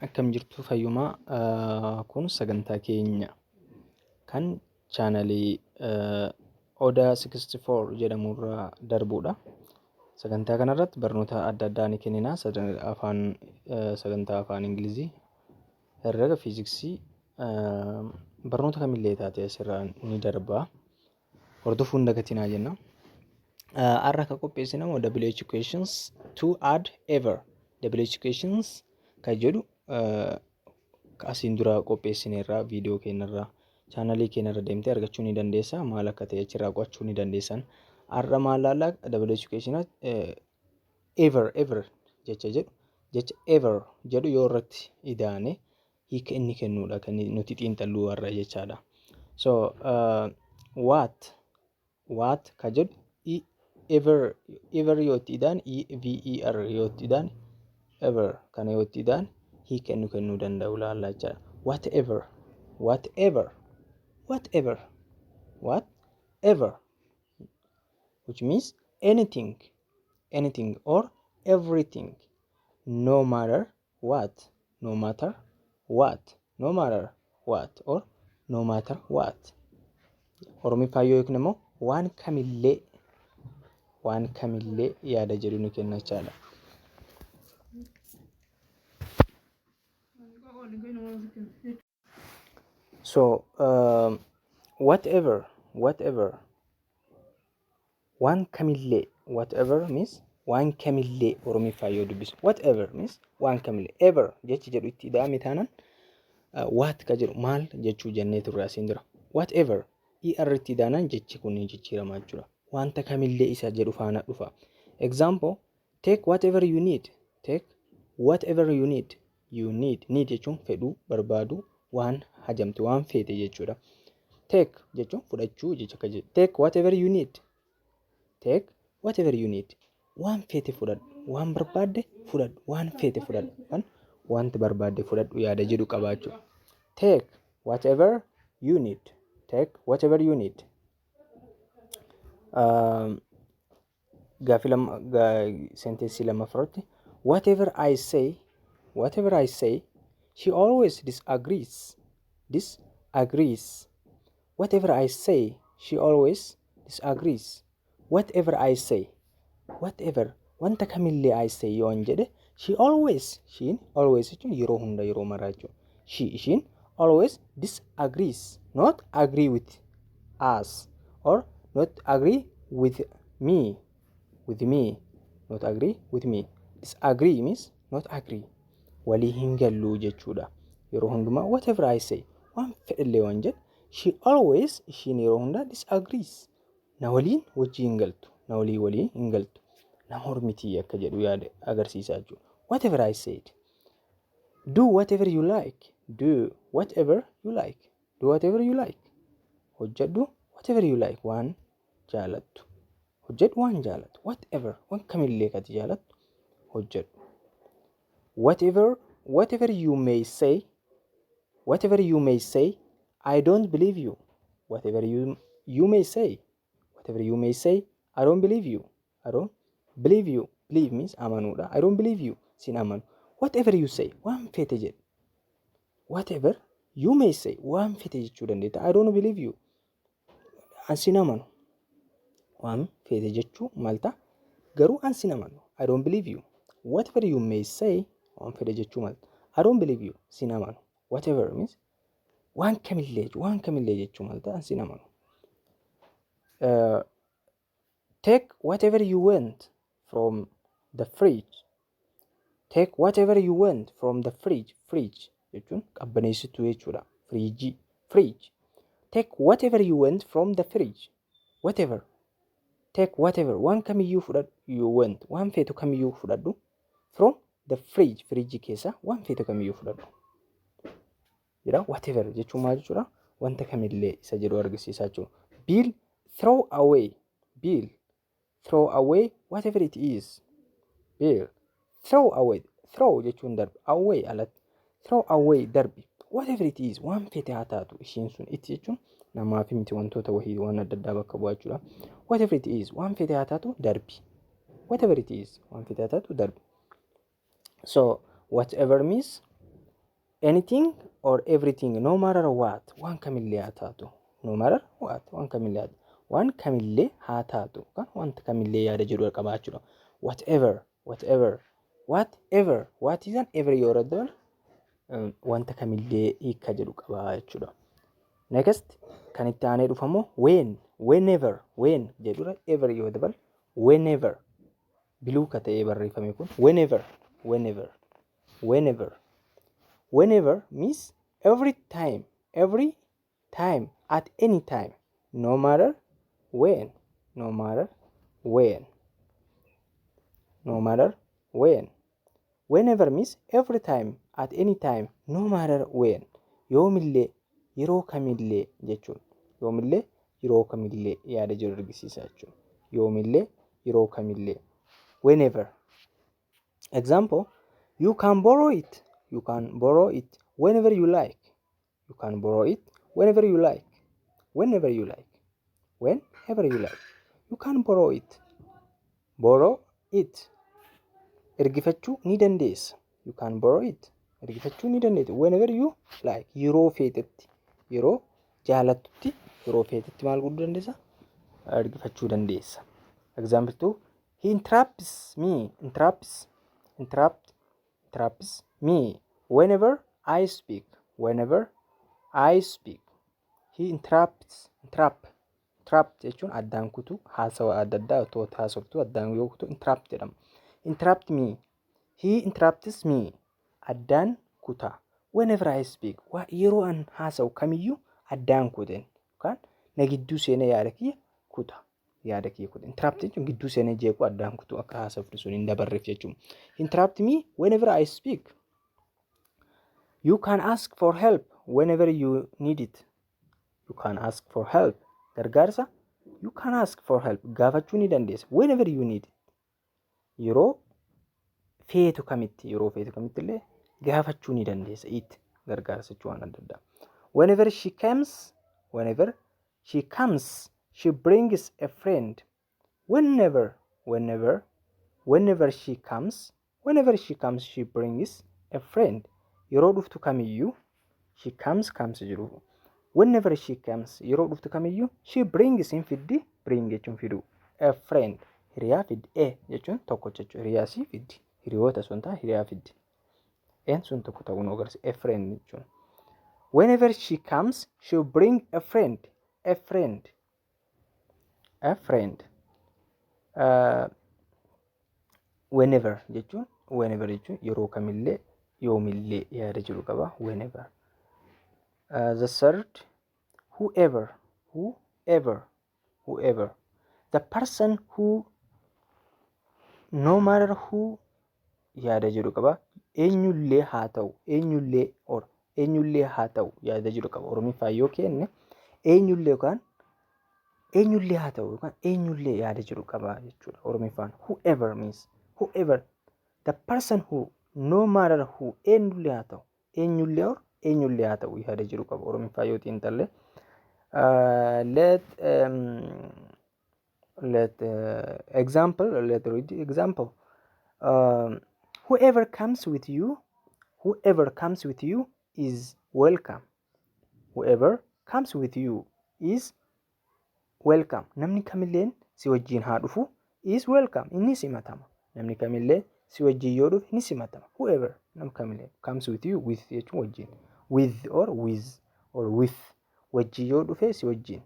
akkam jirtu fayyumaa kun sagantaa keenya kan chaanalii Odaa 64 jedhamurraa darbuudha. Sagantaa kanarratti barnoota adda addaa ni kennina. Sagantaa afaan Ingilizii, herrega, fiiziksii, barnoota kamillee taate asirraa ni darba. Hordofuun dagatinaa jenna. Har'a kan qopheessine immoo WH questions to add ever. WH questions kan jedhu asiin dura qopheessineerraa viidiyoo keenyarraa chaanalii keenyarra deemtee argachuu ni dandeessa. Maal akka ta'e achirraa qo'achuu ni dandeessan. Har'a maal laallaa WH questions ever jecha jedhu ever jedhu yoo irratti idaane hiika inni kennuudha kan nuti xiinxalluu har'a jechaadha. So what ka jedhu ever yoo itti idaan ever yoo itti idaan ever kana yoo itti idaan hiika inni kennuu danda'u laallaa jechaadha. Whatever which means anything or everything, no matter what or no matter what. Oromiffaa yoo eegne immoo waan kamillee yaada jedhu ni kenna jechaadha. So whatever waan kamillee, whatever means waan kamillee Oromiffaa yoo dubbisu whatever means waan kamillee, ever jechi jedhu itti ida'ame taanaan what ka jedhu maal jechuu jennee turre asiin dura. Whatever itti idaanaan jechi kun ni jijjiirama jechuudha. Wanta kamillee isa jedhu faana dhufa. Example, take whatever you need. You need jechuun fedhuu, barbaaduu, waan hajamte, waan feete jechuudha. Take jechuun fudhachuu jecha ka jedhu. Take whatever you need. Waan feete fudhadhu, waan barbaadde fudhadhu, waan feete fudhadhu, kan wanta barbaadde fudhadhu yaada jedhu qabaachuu. Take whatever you need. Senteensii lamaffaarratti whatever I say she always disagrees. Whatever I say she always disagrees. Whatever wanta kamillee I say yoon jedhe she always jechuun yeroo hunda, yeroo maraa jechuudha. She always disagrees, not agree with us or not agree with me. Not agree with me. Disagree means not agree. Walii hin galluu jechuudha. Yeroo hundumaa whatever I say waan fedhillee waan jedhe ishiin yeroo hundaa disagrees. Na waliin hin galtu. Na mormitii akka jedhu yaada agarsiisaa jechuudha. Whatever I said. Do whatever you like. Hojjedhu whatever you like, waan jaalattu. Hojjedhu waan jaalattu. Waan kamillee kati jaalattu hojjedhu. Whatever you may say, I don't believe you. Whatever you may say, I don't believe you. Believe means amanuudha. I don't believe you. Sin amanu. Whatever you say, waan feete jedhu. Whatever you may say, waan feete jechuu dandeetta. I don't believe you. Sin amanu. Waan feete jechuu malta. Garuu sin amanu. I don't believe you. Whatever you may say, waan feete jechuu malta. I don't believe you. Sin amanu. Whatever means waan kamillee jechuu malta. Sin amanu. Take whatever you want from the fridge. Fridge jechuun qabbaneessituu jechuudha. Fridge. Take whatever you want from the fridge. Take whatever waan kamiyyuu fudhadhu, you want waan feetu kamiyyuu fudhadhu, from the fridge keessa waan feetu kamiyyuu fudhadhu. Whatever jechuun maal jechuudha? Wanta kamillee isa jedhu argisiisaa jechuudha. Bill, throw away whatever it is. Bill, throw jechuun darbi, away alatti. Throw away darbi. Whatever it is, waan feete haa taatu ishiin sun itti jechuun namaaf miti, wantoota wahii waan adda addaa bakka bu'aa jechuudha. Whatever it is, waan feete haa taatu darbi. So whatever means anything or everything, no matter what, waan kamillee haa taatu, no matter what, waan kamillee haa taatu, kan wanta kamillee yaada jedhu qabaachuudha. Whatever, what is an ever yoo raddan wanta kamillee hiika jedhu qabaa jechuudha. Next kan itti aanee dhufamoo whenever jedhura ever yoo dabal whenever biluu ka ta'ee barreeffame kun whenever means every time at any time, no matter when. Whenever means every time at any time, no matter when. Yoomillee yeroo kamillee jechuun yoomillee yeroo kamillee yaada jiru argisiisa jechuun yoomillee yeroo kamillee. Whenever. Example, you can borrow it whenever you like. You can borrow it whenever you like. You can borrow it. Ergifachuu ni dandeessa. You can borrow it. Ergifachuu ni dandeessa whenever you like. Yeroo feetetti, yeroo jaalattutti, yeroo feetetti maal godhuu dandeessa? Ergifachuu dandeessa. Example 2, he interrupts me whenever I speak. He interrupt jechuun addaan kutuu haasawa adda addaa otoo haasoftuu addaan yoo kutuu interrupt jedhama. Interrupt me. He interrupts me. Addaan kutaa. Whenever I speak. Yeroo an haasawu kamiyyuu addaan kuteen yookaan na gidduu seenee yaada kiyya kutaa. Interrupt jechuun gidduu seenee jeequu addaan kutuu akka haasoftu sun hin dabarreef jechuudha. Interrupt me whenever I speak. You can ask for help whenever you need it. Gargaarsa. You can ask for help. Gaafachuu ni dandeessa. Whenever you need it. Yeroo feetu kamitti illee gaafachuu ni dandeessa. It gargaarsa jechuun waan adda addaa. Whenever she comes, she brings a friend. Whenever she comes, she brings a friend. Yeroo dhuftu kamiyyuu she comes jiru. Whenever she comes, yeroo dhuftu kamiyyuu she brings in fiddi, bring jechuun fidu, a friend hiriyaa fiddi, jechuun tokko jechuudha. Hiriyaa si fiddi, hiriyoota sun ta'a hiriyaa fiddi. Sun tokko ta'uu nu agarsiisa. A friend jechuun. Whenever she comes, she'll bring a friend. Whenever jechuun yeroo kamillee yoomillee yaada jiru qaba. Whenever. The third, whoever. The person who, no matter who yaada jiru qaba. Eenyullee haa ta'u yaada jiru qaba. Oromiffaa yoo kenne eenyullee haa ta'u yookaan eenyullee yaada jiru qaba jechuudha. Oromiffaan whoever means whoever, the person who, no matter who, eenyullee haa ta'u yaada jiru qaba. Oromiffaa yoo xiinxalle. Let read the example. Whoever comes with you is welcome. Namni kamilleen si wajjin haa dhufu is welcome. Inni simatama. Namni kamillee si wajjin yoo dhufu inni simatama. Whoever, nam kamillee comes with you, with jechuun wajjin, with or with wajjin yoo dhufe si wajjin,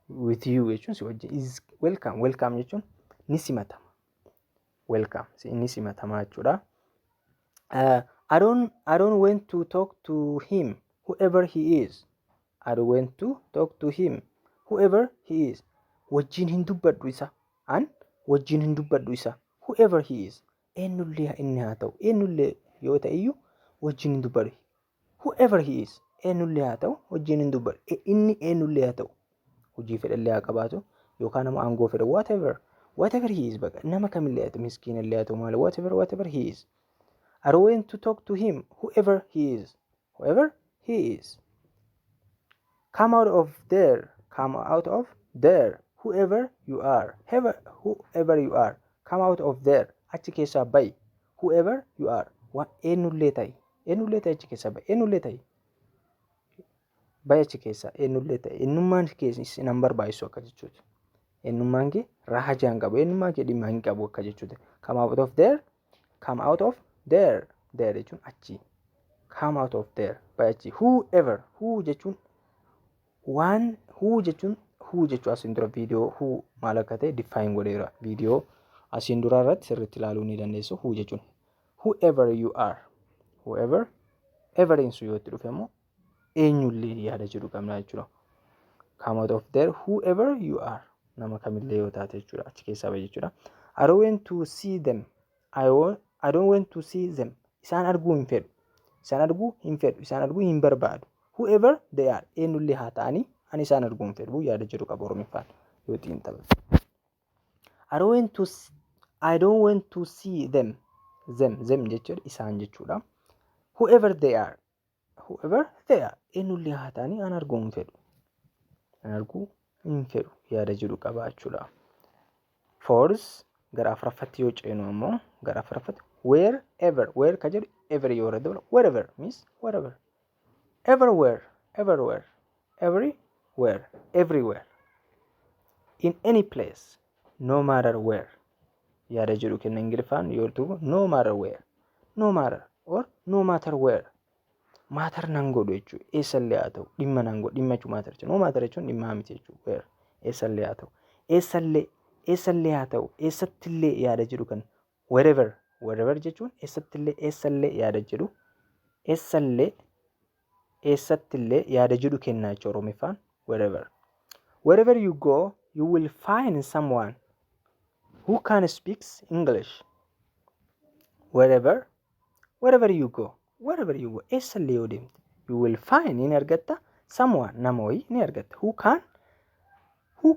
with you jechuun si wajjin, is welcome jechuun ni simatama. Inni simatama jechuudha. I don't want to talk to him, whoever he is. Wajjin hin dubbadhu isa. Whoever he is. Eenyullee inni haa ta'u. Eenyullee yoo ta'e iyyuu wajjin hin dubbadhu. Whoever he is. Eenyullee haa ta'u wajjin hin dubbadhu. Inni eenyullee haa ta'u. Hojii fedhallee haa qabaatu yookaan nama aangoo fedha. Whatever he is. Nama kamillee haa ta'u. Miskiinallee haa ta'u maali. Whatever he is. I don't want to talk to him, whoever he is. Come out of there, whoever you are. Come out of there, achi keessaa ba'i. Whoever you are, eenyullee ta'i. eenyullee ta'e achi keessa bahe eenyullee ta'e bahe achi keessa eenyullee ta'e eenyummaan kee nan barbaachisu akka jechuuti. Eenyummaan kee raajaa hin qabu eenyummaan kee dhimma hin qabu akka jechuuti. Come out of there, come out of there, there jechuun achi. Come out of there bahe achi. Whoever, who jechuun waan who jechuun asiin dura viidiyoo who maal akka ta'e define godheera. Viidiyoo asiin dura irratti sirriitti ilaaluu ni dandeessu. Who jechuun whoever you are, whoever everiin sun yoo itti dhufe immoo eenyullee yaada jedhu qabna jechuudha. Come out of there, whoever you are, nama kamillee yoo taate jechuudha achi keessaa bahe jechuudha. I don't want to see them, I don't want to see them, isaan arguu hin fedhu, isaan arguu hin fedhu, isaan arguu hin barbaadu. Whoever they are, eenyullee haa ta'anii ani isaan arguu hin fedhu yaada jedhu qaba Oromiffaan yoo xiinxalan. I don't want to see them, them jechuudha isaan jechuudha. Whoever they are, eenyullee haa ta'anii ani arguu hin fedhu, ani arguu hin fedhu yaada jedhu qaba jechuudha. Fourth, gara afuraffaatti yoo ceenu ammoo gara afuraffaatti wherever, where ka jedhu ever yoo irra dabala wherever means wherever. Everywhere, everywhere, everywhere, in any place, no matter where. Yaada jedhu kenna Ingiliffaan yoo ta'u no matter where, no matter or no matter where. Matter nan godhu jechuudha. Eessallee haa ta'u dhimma nan godhu dhimma jechuun matter jechuudha. No matter jechuun dhimma miti jechuudha. Where eessallee haa ta'u eessallee haa ta'u eessattillee yaada jedhu kan wherever jechuun eessallee yaada jedhu eessattillee yaada jedhu kennaa jechuudha Oromiffaan wherever you go you will find someone who can speak English. Wherever you go eessallee yoo deemte you will find ni argatta someone nama wayii ni argatta who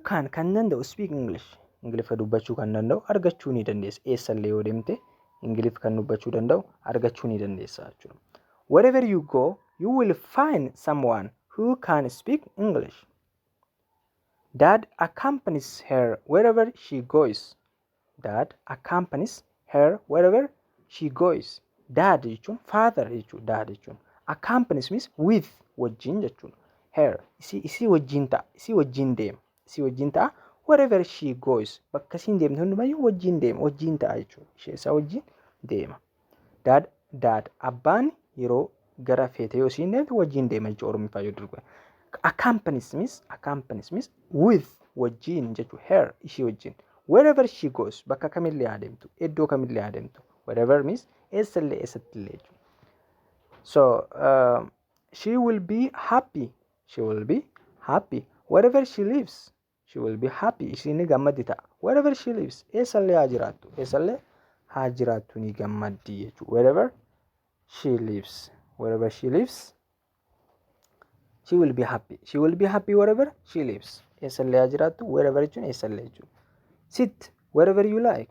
can kan danda'u speak English. Ingiliffa dubbachuu kan danda'u argachuu ni dandeessa. Eessallee yoo deemte Ingiliffa kan dubbachuu danda'u argachuu ni dandeessa jechuudha. Wherever you go you will find someone who can speak English. Dad accompanies her wherever she goes. Dad accompanies her wherever she goes. Dad jechuun father jechuudha. Dad jechuun accompanies means with wajjin jechuudha. Her isii wajjin ta'a, isii wajjin deema, isii wajjin ta'a. Wherever she goes bakka isiin deemte hundumayyuu wajjin deema, wajjin ta'a jechuudha. Ishee isaa wajjin deema. Dad abbaan yeroo gara feete yoo isiin deemte wajjin deema jechuudha Oromiffaa yoo dirqama. Accompanies means with wajjin jechuudha. Her ishee wajjin. Wherever she goes bakka kamillee haa deemtu, iddoo kamillee haa deemtu. Wherever means eessallee eessattillee jechuudha. So she will be happy. Wherever she lives she will be happy. Isheen ni gammaddi ta'a. Wherever she lives eessallee haa jiraattu, eessallee haa jiraattu ni gammaddi jechuudha. Wherever she lives she will be happy wherever she lives. Eessallee haa jiraattu wherever jechuun eessallee jechuudha. Sit wherever you like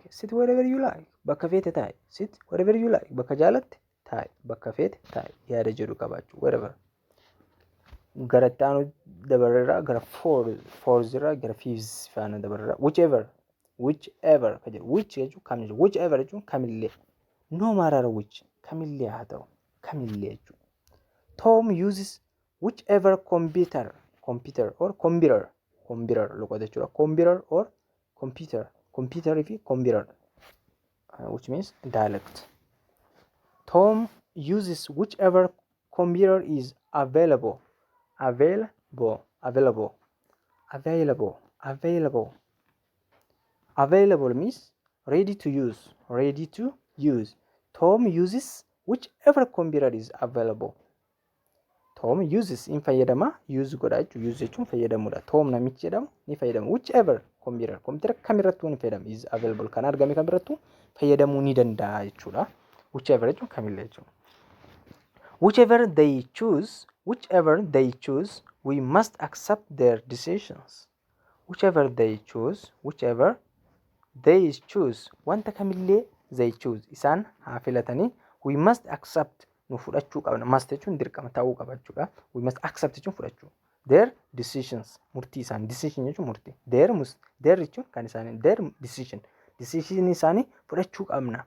bakka feete taa'e. Sit wherever you like bakka jaalatte taa'e, bakka feete taa'e yaada jedhu qabaachuu wherever. Gara taanu dabarraa gara fourth irraa gara fifth faana dabarraa whichever ka jedhu which jechuun kam jechuudha. Whichever jechuun kamillee no matter which kamillee haa ta'u kamillee jechuudha. Tom uses whichever computer or computer luqata jechuudha. Computer or computer fi computer which means dialect. Tom uses whichever computer is available means ready to use. Tom uses whichever computer is available. Tom uses in fayyadama use godha jechuudha. Use jechuun fayyadamuudha. Tom namichi jedhamu ni fayyadama. Whichever computer kamirrattuu ni fayyadama is available kan argame kamirrattuu fayyadamuu ni danda'a jechuudha. Whichever jechuun kamillee jechuudha. Whichever they choose we must accept their decisions. Whichever they choose wanta kamillee they choose isaan haa filatanii we must accept nu fudhachuu qabna. Must jechuun dirqama ta'uu qaba jechuudha. We must accept jechuun fudhachuu. Their decisions murtii isaanii. Decision jechuun murtii. Their jechuun kan isaanii. Their decision isaanii fudhachuu qabna.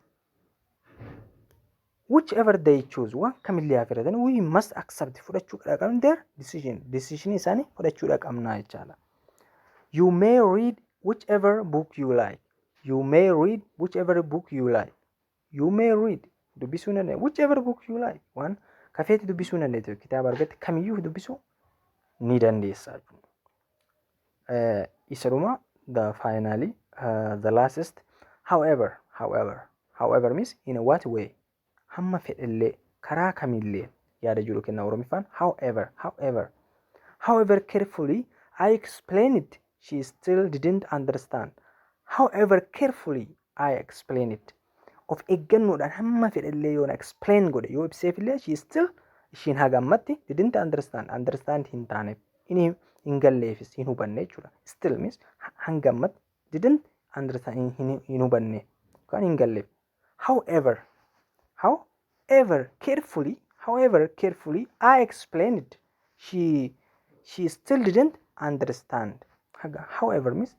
whichever they choose waan kamillee haa filatan we must accept fudhachuu qabna their decision isaanii fudhachuu qabna jechaadha. You may read whichever book you like. You may read whichever book you like. You may read dubbisuu dandeenya whichever book you like waan kafeeti dubbisuu dandeetu kitaaba argatte kamiyyuu dubbisuu ni dandeessa. Isa dhuma the finally the last however means in what way hamma fedhellee karaa kamillee yaada jiru kenna Oromiffaan however carefully I explained it she still didn't understand. However carefully I explained it of eeggannoodhaan hamma fedhellee yoon explain godhe yoo ibseefillee she still ishiin hagammatti didn't understand hin taaneef inni hin galleefis hin hubanne jechuudha. Still means hangammatti didn't understand hin hubanne yookaan hin galleef. However carefully I explained it she still didn't understand. However means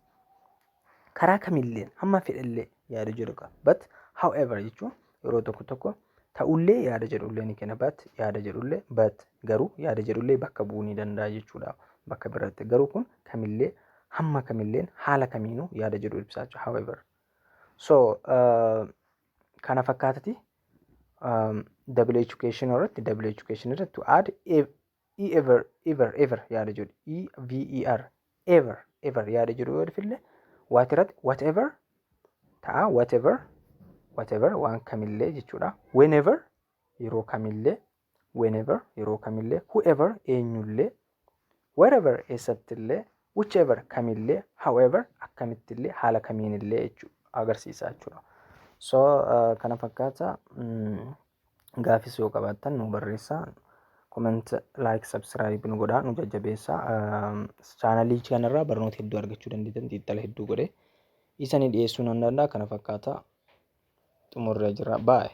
karaa kamillee hamma fedhellee yaada jedhu qaba. But however jechuun yeroo tokko ta'ullee yaada jedhullee ni kenna. But yaada jedhullee but garuu yaada jedhullee bakka bu'uu ni danda'a jechuudha. Bakka biraatti garuu kun kamillee hamma kamilleen haala kamiinuu yaada jedhu ibsaa jechuudha. However so kana fakkaatati double education irratti to add ever yaada jedhu ever yaada jedhu yoo dhufillee what irratti whatever ta'a whatever waan kamillee jechuudha. Whenever yeroo kamillee whoever eenyullee wherever eessattillee whichever kamillee however akkamittillee haala kamiinillee jechuudha agarsiisa jechuudha. So kana fakkaata gaafis yoo qabaattan nu barreessaa. Comment, like, subscribe nu godhaa nu jajjabeessaa. Chaanalii kanarraa barnoota hedduu argachuu dandeettan xiinxala hedduu godhee isanii dhiyeessuu nan danda'a. Kana fakkaata xumurree jira. Bye.